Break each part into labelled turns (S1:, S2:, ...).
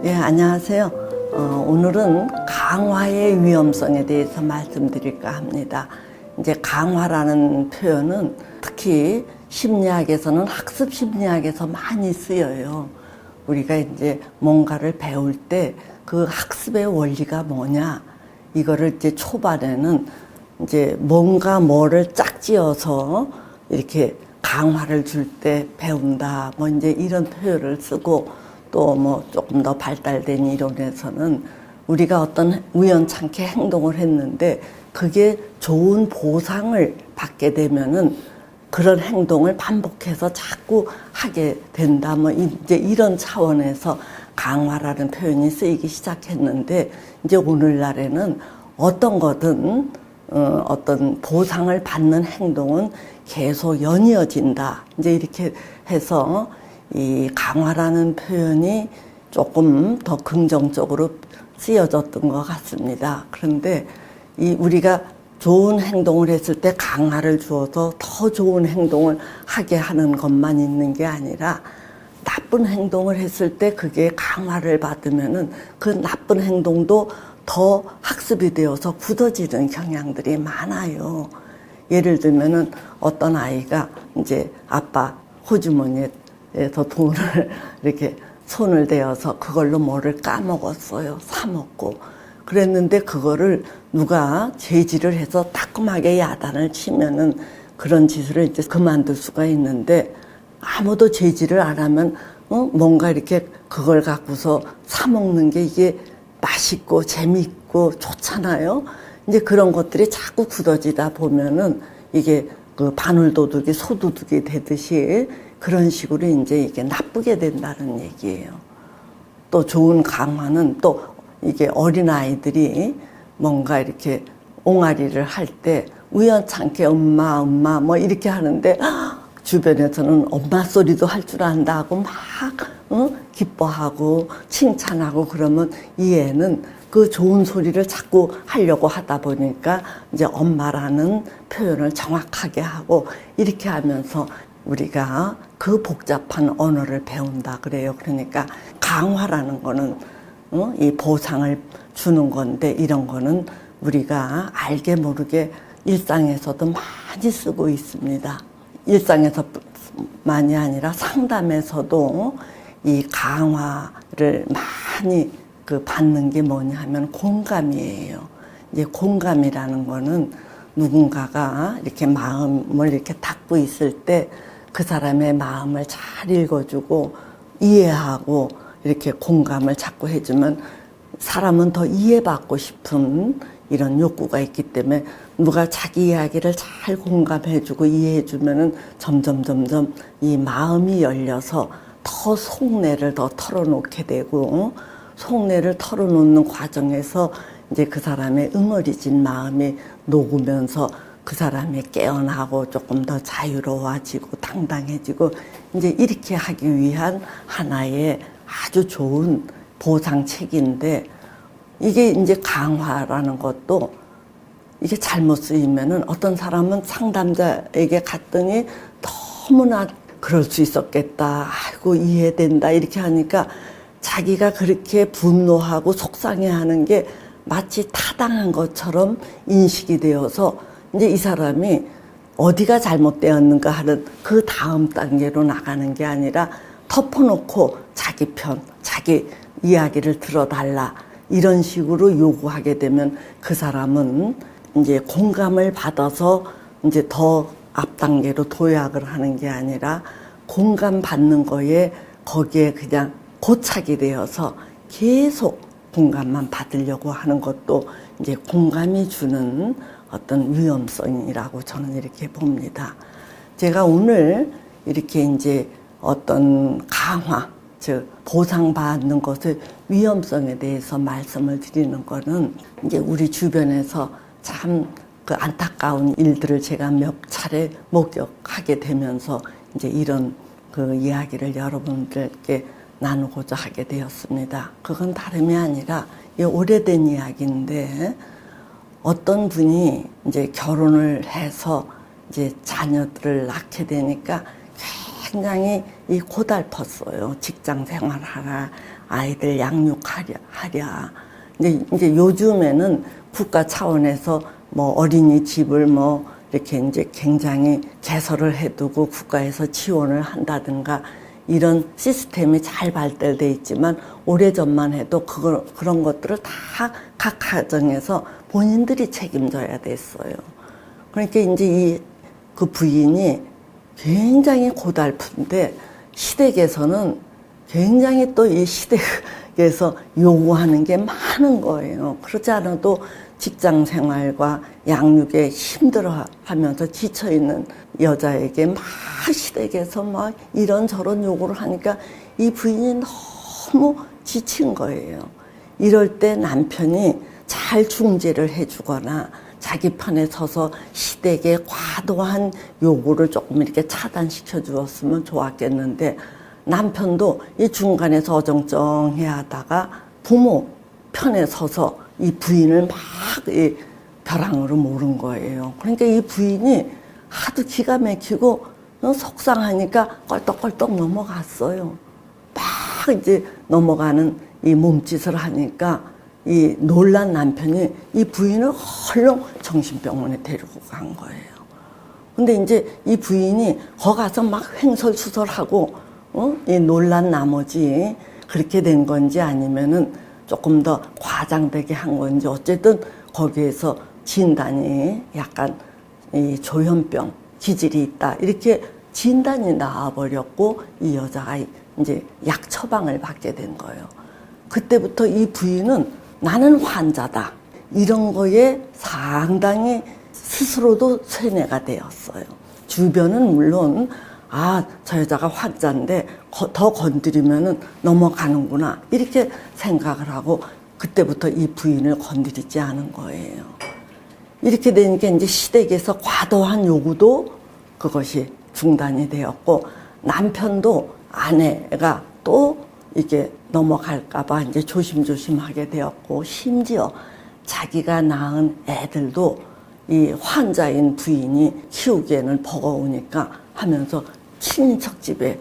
S1: 예, 안녕하세요. 오늘은 강화의 위험성에 대해서 말씀드릴까 합니다. 이제 강화라는 표현은 특히 심리학에서는 학습 심리학에서 많이 쓰여요. 우리가 이제 뭔가를 배울 때 그 학습의 원리가 뭐냐, 이거를 이제 초반에는 이제 뭔가 뭐를 짝지어서 이렇게 강화를 줄 때 배운다, 뭐 이제 이런 표현을 쓰고, 또 뭐 조금 더 발달된 이론에서는 우리가 어떤 우연찮게 행동을 했는데 그게 좋은 보상을 받게 되면은 그런 행동을 반복해서 자꾸 하게 된다, 뭐 이제 이런 차원에서 강화라는 표현이 쓰이기 시작했는데, 이제 오늘날에는 어떤 거든 어떤 보상을 받는 행동은 계속 연이어진다, 이제 이렇게 해서 이 강화라는 표현이 조금 더 긍정적으로 쓰여졌던 것 같습니다. 그런데 이 우리가 좋은 행동을 했을 때 강화를 주어서 더 좋은 행동을 하게 하는 것만 있는 게 아니라, 나쁜 행동을 했을 때 그게 강화를 받으면은 그 나쁜 행동도 더 학습이 되어서 굳어지는 경향들이 많아요. 예를 들면은 어떤 아이가 이제 아빠 호주머니에서 돈을 이렇게 손을 대어서 그걸로 뭐를 까먹었어요. 사 먹고. 그랬는데 그거를 누가 제지를 해서 따끔하게 야단을 치면은 그런 짓을 이제 그만둘 수가 있는데, 아무도 제지를 안 하면 뭔가 이렇게 그걸 갖고서 사 먹는 게 이게 맛있고 재밌고 좋잖아요. 이제 그런 것들이 자꾸 굳어지다 보면은 이게 그 바늘도둑이 소도둑이 되듯이 그런 식으로 이제 이게 나쁘게 된다는 얘기예요. 또 좋은 강화는 또 이게 어린아이들이 뭔가 이렇게 옹알이를 할 때 우연찮게 엄마 뭐 이렇게 하는데 주변에서는 엄마 소리도 할 줄 안다고 막 기뻐하고 칭찬하고, 그러면 이 애는 그 좋은 소리를 자꾸 하려고 하다 보니까 이제 엄마라는 표현을 정확하게 하고, 이렇게 하면서 우리가 그 복잡한 언어를 배운다 그래요. 그러니까 강화라는 거는 이 보상을 주는 건데, 이런 거는 우리가 알게 모르게 일상에서도 많이 쓰고 있습니다. 일상에서만이 아니라 상담에서도 이 강화를 많이 받는 게 뭐냐 하면 공감이에요. 이제 공감이라는 거는 누군가가 이렇게 마음을 이렇게 닫고 있을 때 그 사람의 마음을 잘 읽어주고 이해하고 이렇게 공감을 자꾸 해주면 사람은 더 이해받고 싶은 이런 욕구가 있기 때문에 누가 자기 이야기를 잘 공감해주고 이해해주면은 점점 이 마음이 열려서 더 속내를 더 털어놓게 되고, 속내를 털어놓는 과정에서 이제 그 사람의 응어리진 마음이 녹으면서 그 사람이 깨어나고 조금 더 자유로워지고 당당해지고, 이제 이렇게 하기 위한 하나의 아주 좋은 보상책인데, 이게 이제 강화라는 것도 이게 잘못 쓰이면은 어떤 사람은 상담자에게 갔더니 너무나 그럴 수 있었겠다, 아이고 이해된다 이렇게 하니까 자기가 그렇게 분노하고 속상해하는 게 마치 타당한 것처럼 인식이 되어서 이제 이 사람이 어디가 잘못되었는가 하는 그 다음 단계로 나가는 게 아니라 덮어놓고 자기 편, 자기 이야기를 들어달라 이런 식으로 요구하게 되면 그 사람은 이제 공감을 받아서 이제 더 앞 단계로 도약을 하는 게 아니라 공감받는 거에 거기에 그냥 고착이 되어서 계속 공감만 받으려고 하는 것도 이제 공감이 주는 어떤 위험성이라고 저는 이렇게 봅니다. 제가 오늘 이렇게 이제 어떤 강화, 즉 보상받는 것의 위험성에 대해서 말씀을 드리는 거는, 이제 우리 주변에서 참 그 안타까운 일들을 제가 몇 차례 목격하게 되면서 이제 이런 그 이야기를 여러분들께 나누고자 하게 되었습니다. 그건 다름이 아니라 오래된 이야기인데, 어떤 분이 이제 결혼을 해서 이제 자녀들을 낳게 되니까 굉장히 고달팠어요. 직장 생활하라, 아이들 양육하랴. 이제 요즘에는 국가 차원에서 뭐 어린이집을 뭐 이렇게 이제 굉장히 개설을 해두고 국가에서 지원을 한다든가 이런 시스템이 잘 발달돼 있지만 오래전만 해도 그런 것들을 다 각 가정에서 본인들이 책임져야 됐어요. 그러니까 이제 그 부인이 굉장히 고달픈데 시댁에서는 굉장히 또 이 시댁에서 요구하는 게 많은 거예요. 그렇지 않아도 직장 생활과 양육에 힘들어 하면서 지쳐있는 여자에게 막 시댁에서 막 이런저런 요구를 하니까 이 부인이 너무 지친 거예요. 이럴 때 남편이 잘 중재를 해주거나 자기 편에 서서 시댁의 과도한 요구를 조금 이렇게 차단시켜 주었으면 좋았겠는데 남편도 이 중간에서 어정쩡해 하다가 부모 편에 서서 이 부인을 막 이 벼랑으로 모른 거예요. 그러니까 이 부인이 하도 기가 막히고 속상하니까 껄떡껄떡 넘어갔어요. 막 이제 넘어가는 이 몸짓을 하니까 이 놀란 남편이 이 부인을 헐렁 정신병원에 데리고 간 거예요. 근데 이제 이 부인이 거기 가서 막 횡설수설하고 이 놀란 나머지 그렇게 된 건지 아니면은 조금 더 과장되게 한 건지 어쨌든 거기에서 진단이 약간 이 조현병 기질이 있다 이렇게 진단이 나와버렸고 이 여자가 이제 약 처방을 받게 된 거예요. 그때부터 이 부인은 나는 환자다 이런 거에 상당히 스스로도 세뇌가 되었어요. 주변은 물론 저 여자가 환자인데 더 건드리면은 넘어가는구나 이렇게 생각을 하고 그때부터 이 부인을 건드리지 않은 거예요. 이렇게 되니까 이제 시댁에서 과도한 요구도 그것이 중단이 되었고 남편도 아내가 또 이게 넘어갈까봐 이제 조심조심하게 되었고 심지어 자기가 낳은 애들도 이 환자인 부인이 키우기에는 버거우니까 하면서 친인척 집에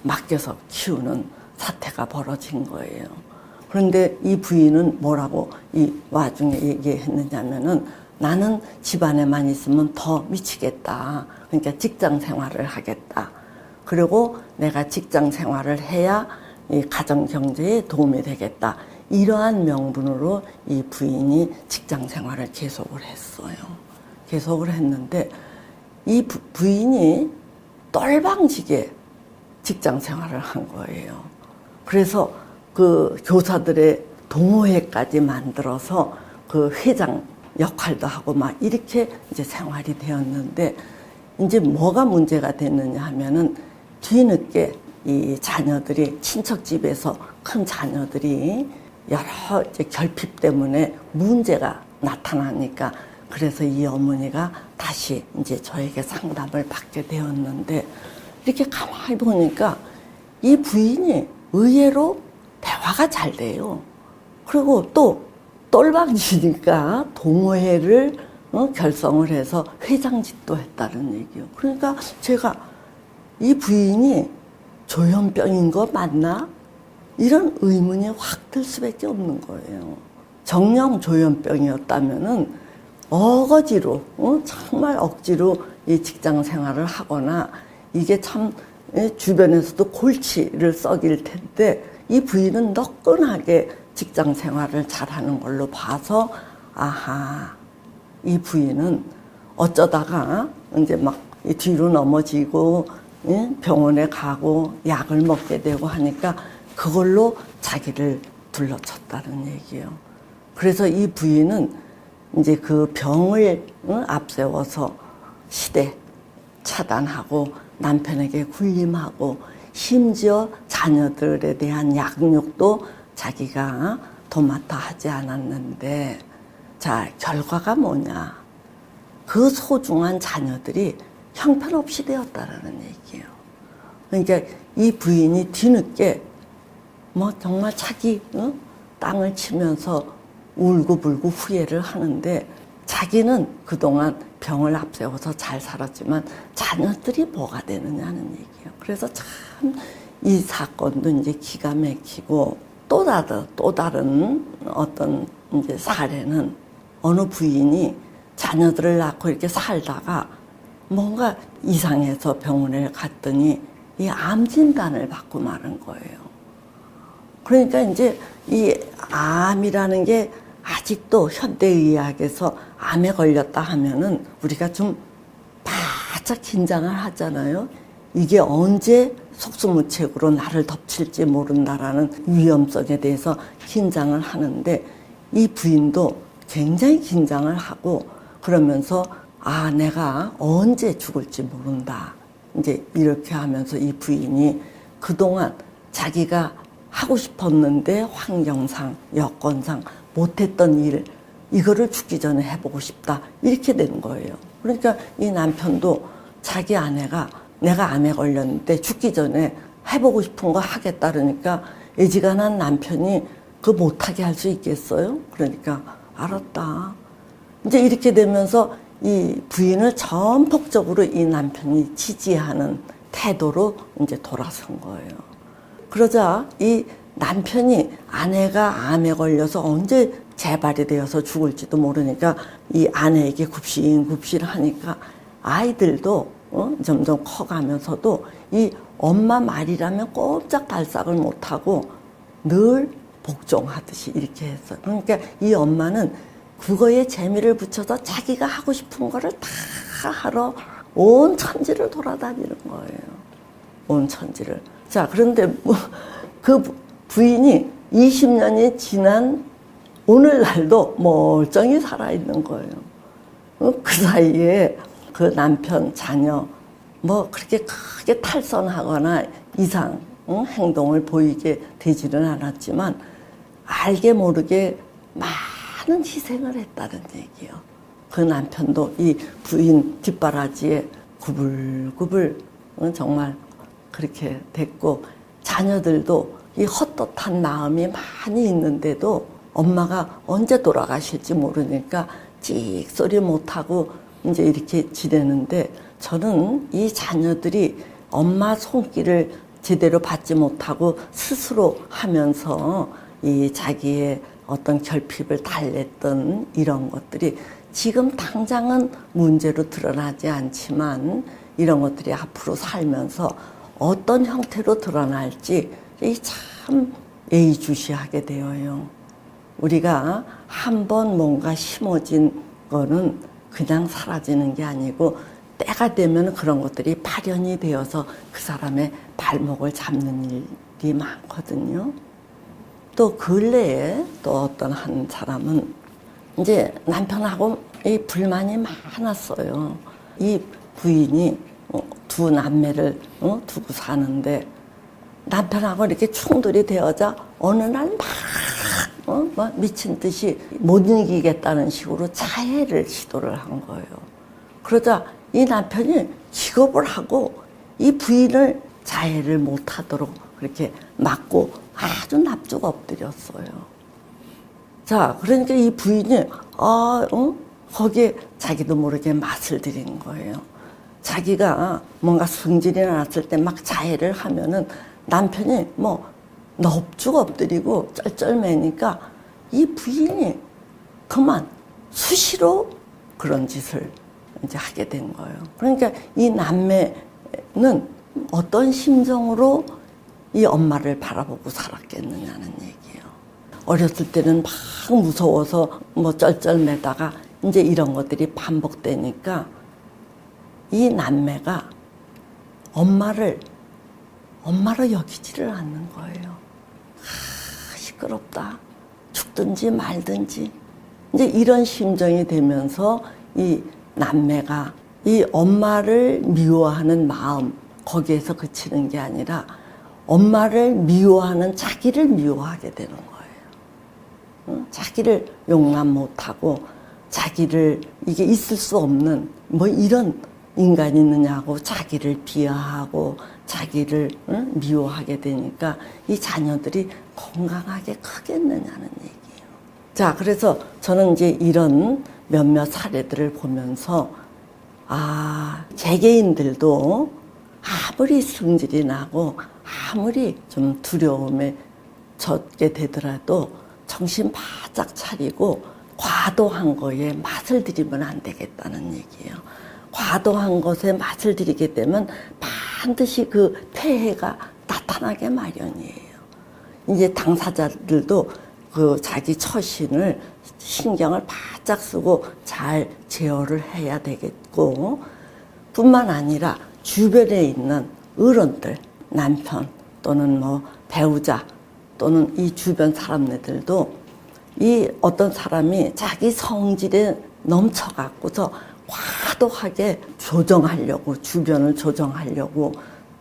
S1: 맡겨서 키우는 사태가 벌어진 거예요. 그런데 이 부인은 뭐라고 이 와중에 얘기했느냐면은 나는 집안에만 있으면 더 미치겠다. 그러니까 직장 생활을 하겠다. 그리고 내가 직장 생활을 해야 이 가정 경제에 도움이 되겠다. 이러한 명분으로 이 부인이 직장 생활을 계속을 했어요. 계속을 했는데 이 부인이 똘방지게 직장 생활을 한 거예요. 그래서 그 교사들의 동호회까지 만들어서 그 회장 역할도 하고 막 이렇게 이제 생활이 되었는데 이제 뭐가 문제가 됐느냐 하면은 뒤늦게 이 자녀들이 친척집에서 큰 자녀들이 여러 이제 결핍 때문에 문제가 나타나니까 그래서 이 어머니가 다시 이제 저에게 상담을 받게 되었는데 이렇게 가만히 보니까 이 부인이 의외로 대화가 잘 돼요. 그리고 또 똘방지니까 동호회를 결성을 해서 회장직도 했다는 얘기예요. 그러니까 제가 이 부인이 조현병인 거 맞나? 이런 의문이 확 들 수밖에 없는 거예요. 정령 조현병이었다면은 어거지로 정말 억지로 이 직장 생활을 하거나 이게 참 주변에서도 골치를 썩일 텐데 이 부인은 너끈하게 직장 생활을 잘하는 걸로 봐서 아하 이 부인은 어쩌다가 이제 막 뒤로 넘어지고 병원에 가고 약을 먹게 되고 하니까 그걸로 자기를 둘러쳤다는 얘기예요. 그래서 이 부인은 이제 그 병을 앞세워서 시대 차단하고 남편에게 군림하고 심지어 자녀들에 대한 양육도 자기가 도맡아 하지 않았는데 자 결과가 뭐냐 그 소중한 자녀들이 형편없이 되었다라는 얘기예요. 그러니까 이 부인이 뒤늦게 뭐 정말 자기 땅을 치면서 울고불고 후회를 하는데 자기는 그동안 병을 앞세워서 잘 살았지만 자녀들이 뭐가 되느냐는 얘기예요. 그래서 참 이 사건도 이제 기가 막히고 또 다른 어떤 이제 사례는 어느 부인이 자녀들을 낳고 이렇게 살다가 뭔가 이상해서 병원에 갔더니 이 암 진단을 받고 마는 거예요. 그러니까 이제 이 암이라는 게 아직도 현대의학에서 암에 걸렸다 하면은 우리가 좀 바짝 긴장을 하잖아요. 이게 언제 속수무책으로 나를 덮칠지 모른다라는 위험성에 대해서 긴장을 하는데 이 부인도 굉장히 긴장을 하고 그러면서 아, 내가 언제 죽을지 모른다. 이제 이렇게 하면서 이 부인이 그동안 자기가 하고 싶었는데 환경상, 여건상 못했던 일, 이거를 죽기 전에 해보고 싶다. 이렇게 된 거예요. 그러니까 이 남편도 자기 아내가 내가 암에 걸렸는데 죽기 전에 해보고 싶은 거 하겠다 그러니까 애지간한 남편이 그 못하게 할 수 있겠어요? 그러니까 알았다. 이제 이렇게 되면서 이 부인을 전폭적으로 이 남편이 지지하는 태도로 이제 돌아선 거예요. 그러자 이 남편이 아내가 암에 걸려서 언제 재발이 되어서 죽을지도 모르니까 이 아내에게 굽신굽신 하니까 아이들도 점점 커가면서도 이 엄마 말이라면 꼼짝달싹을 못하고 늘 복종하듯이 이렇게 했어요. 그러니까 이 엄마는 그거에 재미를 붙여서 자기가 하고 싶은 거를 다 하러 온 천지를 돌아다니는 거예요. 온 천지를. 자, 그런데 그 부인이 20년이 지난 오늘날도 멀쩡히 살아있는 거예요. 그 사이에 그 남편, 자녀, 뭐 그렇게 크게 탈선하거나 이상 행동을 보이게 되지는 않았지만 알게 모르게 많은 희생을 했다는 얘기예요. 그 남편도 이 부인 뒷바라지에 구불구불 정말 그렇게 됐고 자녀들도 이 헛헛한 마음이 많이 있는데도 엄마가 언제 돌아가실지 모르니까 찍소리 못하고 이제 이렇게 지내는데 저는 이 자녀들이 엄마 손길을 제대로 받지 못하고 스스로 하면서 이 자기의 어떤 결핍을 달랬던 이런 것들이 지금 당장은 문제로 드러나지 않지만 이런 것들이 앞으로 살면서 어떤 형태로 드러날지 참 예의주시하게 되어요. 우리가 한번 뭔가 심어진 거는 그냥 사라지는 게 아니고 때가 되면 그런 것들이 발현이 되어서 그 사람의 발목을 잡는 일이 많거든요. 또 근래에 또 어떤 한 사람은 이제 남편하고 이 불만이 많았어요. 이 부인이 두 남매를 두고 사는데 남편하고 이렇게 충돌이 되어자 어느 날 막 미친 듯이 못 이기겠다는 식으로 자해를 시도를 한 거예요. 그러자 이 남편이 기겁을 하고 이 부인을 자해를 못하도록 그렇게 막고 아주 납작 엎드렸어요. 자, 그러니까 이 부인이 거기에 자기도 모르게 맛을 들인 거예요. 자기가 뭔가 승질이 났을 때 막 자해를 하면은 남편이 뭐 넙죽 엎드리고 쩔쩔매니까 이 부인이 그만 수시로 그런 짓을 이제 하게 된 거예요. 그러니까 이 남매는 어떤 심정으로 이 엄마를 바라보고 살았겠느냐는 얘기예요. 어렸을 때는 막 무서워서 뭐 쩔쩔매다가 이제 이런 것들이 반복되니까 이 남매가 엄마를 엄마로 여기지를 않는 거예요. 시끄럽다. 죽든지 말든지. 이제 이런 심정이 되면서 이 남매가 이 엄마를 미워하는 마음, 거기에서 그치는 게 아니라 엄마를 미워하는 자기를 미워하게 되는 거예요. 자기를 용납 못하고 자기를 이게 있을 수 없는 뭐 이런 인간이 있느냐고 자기를 비하하고 자기를 미워하게 되니까 이 자녀들이 건강하게 크겠느냐는 얘기예요. 자, 그래서 저는 이제 이런 몇몇 사례들을 보면서 개개인들도 아무리 승질이 나고 아무리 좀 두려움에 젖게 되더라도 정신 바짝 차리고 과도한 거에 맛을 들이면 안 되겠다는 얘기예요. 과도한 것에 맛을 들이게 되면 반드시 그 폐해가 나타나게 마련이에요. 이제 당사자들도 그 자기 처신을 신경을 바짝 쓰고 잘 제어를 해야 되겠고, 뿐만 아니라 주변에 있는 어른들, 남편 또는 뭐 배우자 또는 이 주변 사람들도 이 어떤 사람이 자기 성질에 넘쳐갖고서 과도하게 조정하려고, 주변을 조정하려고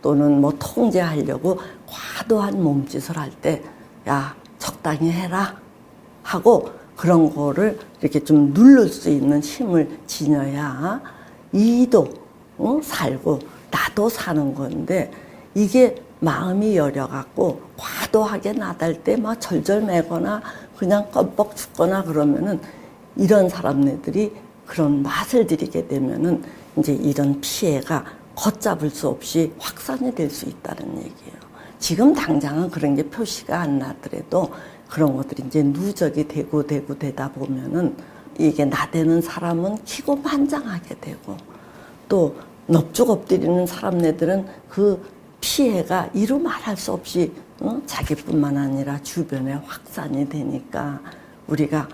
S1: 또는 뭐 통제하려고 과도한 몸짓을 할 때, 야, 적당히 해라 하고 그런 거를 이렇게 좀 누를 수 있는 힘을 지녀야 이도 살고 나도 사는 건데, 이게 마음이 여려갖고 과도하게 나달 때 막 절절매거나 그냥 껌뻑 죽거나 그러면은 이런 사람네들이 그런 맛을 들이게 되면은 이제 이런 피해가 걷잡을 수 없이 확산이 될 수 있다는 얘기예요. 지금 당장은 그런 게 표시가 안 나더라도 그런 것들이 이제 누적이 되다 보면은 이게 나대는 사람은 기고만장하게 되고, 또 넙죽 엎드리는 사람네들은 그 피해가 이루 말할 수 없이 자기뿐만 아니라 주변에 확산이 되니까 우리가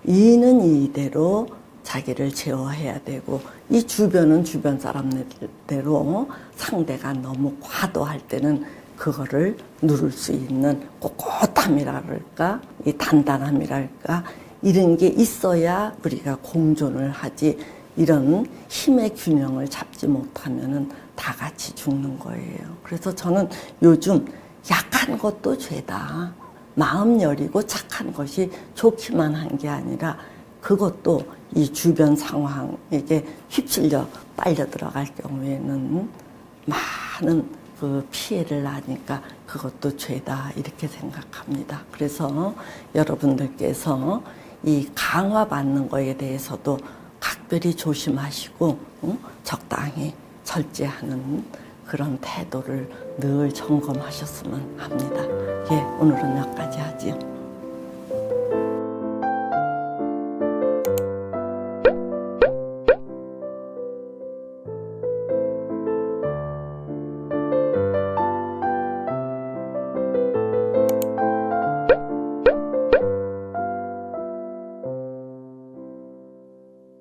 S1: 이는 이대로 자기를 제어해야 되고, 이 주변은 주변 사람들대로 상대가 너무 과도할 때는 그거를 누를 수 있는 꼿꼿함이랄까, 이 단단함이랄까, 이런 게 있어야 우리가 공존을 하지, 이런 힘의 균형을 잡지 못하면은 다 같이 죽는 거예요. 그래서 저는 요즘 약한 것도 죄다. 마음 여리고 착한 것이 좋기만 한 게 아니라 그것도 이 주변 상황에게 휩쓸려 빨려 들어갈 경우에는 많은 그 피해를 나니까 그것도 죄다, 이렇게 생각합니다. 그래서 여러분들께서 이 강화받는 거에 대해서도 각별히 조심하시고 적당히 절제하는 그런 태도를 늘 점검하셨으면 합니다. 예, 오늘은 여기까지 하지요.